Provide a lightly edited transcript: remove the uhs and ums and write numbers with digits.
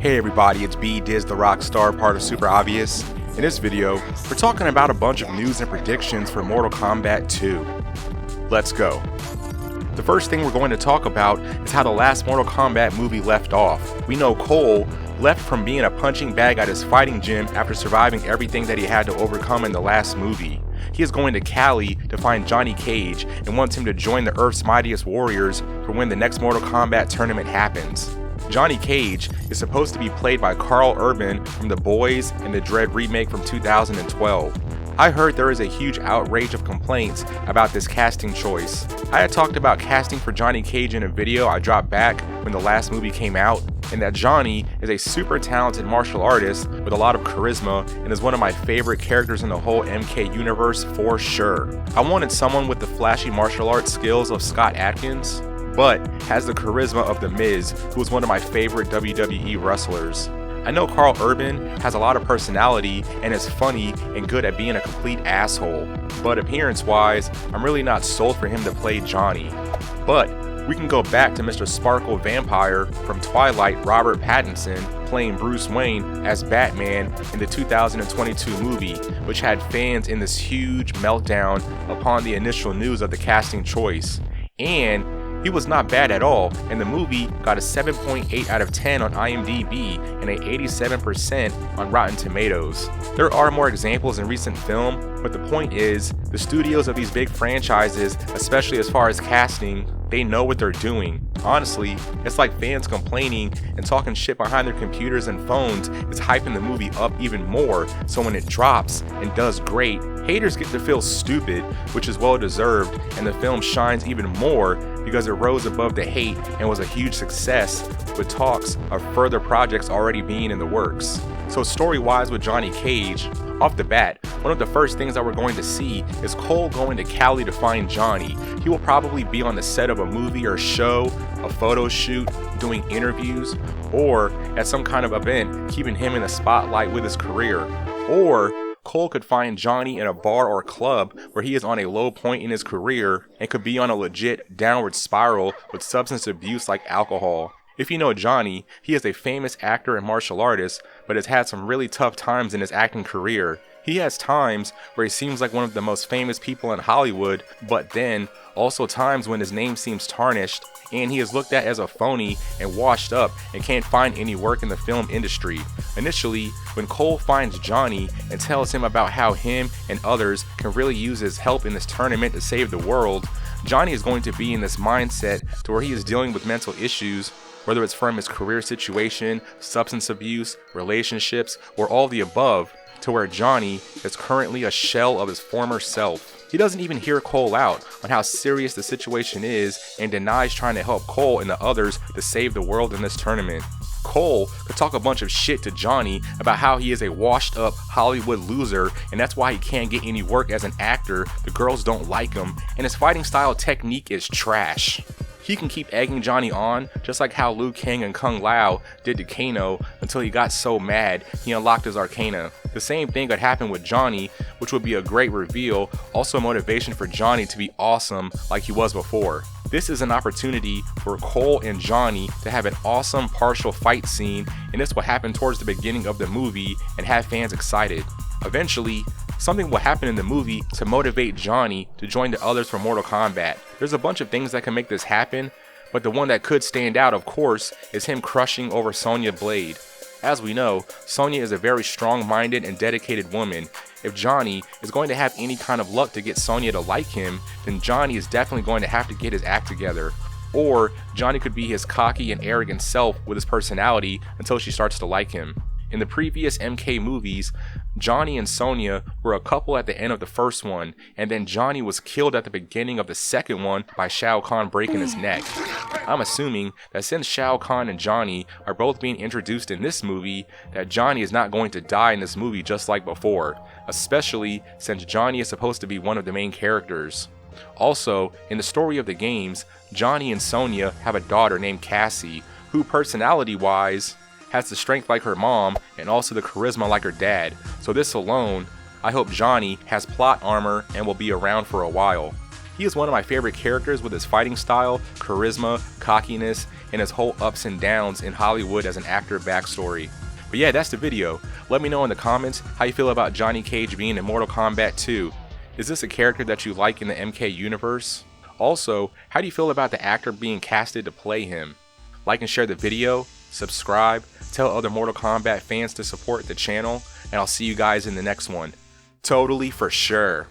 Hey everybody, it's B Diz the Rockstar, part of Super Obvious. In this video, we're talking about a bunch of news and predictions for Mortal Kombat 2. Let's go. The first thing we're going to talk about is how the last Mortal Kombat movie left off. We know Cole left from being a punching bag at his fighting gym after surviving everything that he had to overcome in the last movie. He is going to Cali to find Johnny Cage and wants him to join the Earth's Mightiest Warriors for when the next Mortal Kombat tournament happens. Johnny Cage is supposed to be played by Karl Urban from The Boys and the Dredd remake from 2012. I heard there is a huge outrage of complaints about this casting choice. I had talked about casting for Johnny Cage in a video I dropped back when the last movie came out, and that Johnny is a super talented martial artist with a lot of charisma and is one of my favorite characters in the whole MK universe for sure. I wanted someone with the flashy martial arts skills of Scott Adkins, but has the charisma of The Miz, who is one of my favorite WWE wrestlers. I know Karl Urban has a lot of personality and is funny and good at being a complete asshole, but appearance-wise, I'm really not sold for him to play Johnny. But we can go back to Mr. Sparkle Vampire from Twilight, Robert Pattinson, playing Bruce Wayne as Batman in the 2022 movie, which had fans in this huge meltdown upon the initial news of the casting choice. And he was not bad at all, and the movie got a 7.8 out of 10 on IMDb and an 87% on Rotten Tomatoes. There are more examples in recent film, but the point is, the studios of these big franchises, especially as far as casting, they know what they're doing. Honestly, it's like fans complaining and talking shit behind their computers and phones is hyping the movie up even more, so when it drops and does great, haters get to feel stupid, which is well deserved, and the film shines even more because it rose above the hate and was a huge success, with talks of further projects already being in the works. So story-wise with Johnny Cage, off the bat, one of the first things that we're going to see is Cole going to Cali to find Johnny. He will probably be on the set of a movie or show, a photo shoot, doing interviews, or at some kind of event, keeping him in the spotlight with his career. Or Cole could find Johnny in a bar or club where he is on a low point in his career and could be on a legit downward spiral with substance abuse like alcohol. If you know Johnny, he is a famous actor and martial artist, but has had some really tough times in his acting career. He has times where he seems like one of the most famous people in Hollywood, but then also times when his name seems tarnished and he is looked at as a phony and washed up and can't find any work in the film industry. Initially, when Cole finds Johnny and tells him about how him and others can really use his help in this tournament to save the world, Johnny is going to be in this mindset to where he is dealing with mental issues, whether it's from his career situation, substance abuse, relationships, or all the above, to where Johnny is currently a shell of his former self. He doesn't even hear Cole out on how serious the situation is and denies trying to help Cole and the others to save the world in this tournament. Cole could talk a bunch of shit to Johnny about how he is a washed up Hollywood loser and that's why he can't get any work as an actor, the girls don't like him, and his fighting style technique is trash. He can keep egging Johnny on, just like how Liu Kang and Kung Lao did to Kano until he got so mad he unlocked his Arcana. The same thing could happen with Johnny, which would be a great reveal, also motivation for Johnny to be awesome like he was before. This is an opportunity for Cole and Johnny to have an awesome partial fight scene, and this will happen towards the beginning of the movie and have fans excited. Eventually, something will happen in the movie to motivate Johnny to join the others for Mortal Kombat. There's a bunch of things that can make this happen, but the one that could stand out, of course, is him crushing over Sonya Blade. As we know, Sonya is a very strong-minded and dedicated woman. If Johnny is going to have any kind of luck to get Sonya to like him, then Johnny is definitely going to have to get his act together. Or Johnny could be his cocky and arrogant self with his personality until she starts to like him. In the previous MK movies, Johnny and Sonya were a couple at the end of the first one, and then Johnny was killed at the beginning of the second one by Shao Kahn breaking his neck. I'm assuming that since Shao Kahn and Johnny are both being introduced in this movie, that Johnny is not going to die in this movie just like before, especially since Johnny is supposed to be one of the main characters. Also, in the story of the games, Johnny and Sonya have a daughter named Cassie, who personality-wise has the strength like her mom and also the charisma like her dad, so this alone, I hope Johnny has plot armor and will be around for a while. He is one of my favorite characters with his fighting style, charisma, cockiness, and his whole ups and downs in Hollywood as an actor backstory. But yeah, that's the video. Let me know in the comments how you feel about Johnny Cage being in Mortal Kombat 2. Is this a character that you like in the MK universe? Also, how do you feel about the actor being casted to play him? Like and share the video, subscribe, tell other Mortal Kombat fans to support the channel, and I'll see you guys in the next one. Totally for sure.